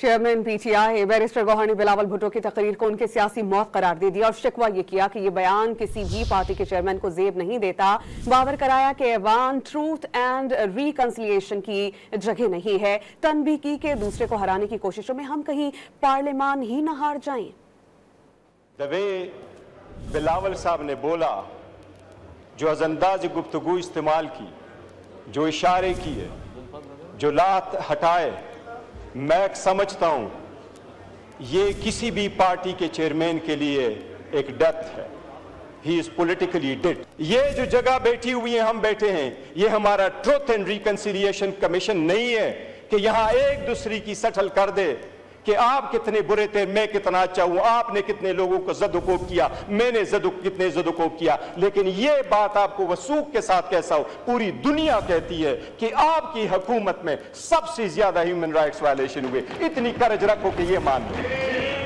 Chairman PTI barrister Gauhar ने बिलावल भुट्टो की तकरीर को उनके सियासी मौत करार दे दिया और शिकवा ये किया कि ये बयान किसी भी पार्टी के चेयरमैन को जेब नहीं देता। बावर कराया कि ऐवान ट्रूथ एंड रिकंसिलिएशन की जगह नहीं है। तनबीह की कि दूसरे को हराने की कोशिशों में हम कहीं पार्लियामान ही न हार जाएं। दवे बिलावल साहब ने बोला, जो अजंदाज गुफ्तगू इस्तेमाल की, जो इशारे किए, जो लात हटाए, मैं समझता हूं ये किसी भी पार्टी के चेयरमैन के लिए एक डेथ है। He is politically dead. ये जो जगह बैठी हुई है, हम बैठे हैं, ये हमारा ट्रूथ एंड रिकंसिलिएशन कमीशन नहीं है कि यहां एक दूसरे की सटल कर दे कि आप कितने बुरे थे, मैं कितना अच्छा हूं, आपने कितने लोगों को ज़दुकोब किया, मैंने कितने ज़दुकोब किया। लेकिन ये बात आपको वसूख के साथ कैसा हो, पूरी दुनिया कहती है कि आपकी हुकूमत में सबसे ज्यादा ह्यूमन राइट्स वायलेशन हुए। इतनी करज रखो कि ये मान लो।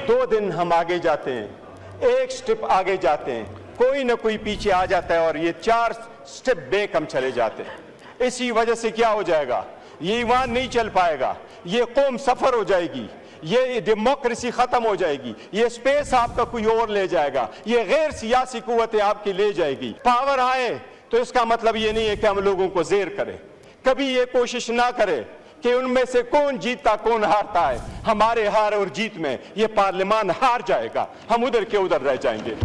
2 दिन हम आगे जाते हैं, एक स्टेप आगे जाते हैं, कोई ना कोई पीछे आ जाता है और ये 4 स्टेप बैक हम चले जाते हैं। इसी वजह से क्या हो जाएगा, ये ईमान नहीं चल पाएगा, ये कौम सफर हो जाएगी, ये डेमोक्रेसी खत्म हो जाएगी, ये स्पेस आपका कोई और ले जाएगा, ये गैर सियासी कुव्वतें आपकी ले जाएगी। पावर आए तो इसका मतलब ये नहीं है कि हम लोगों को जेर करें। कभी ये कोशिश ना करें कि उनमें से कौन जीतता कौन हारता है। हमारे हार और जीत में ये पार्लियामान हार जाएगा, हम उधर के उधर रह जाएंगे।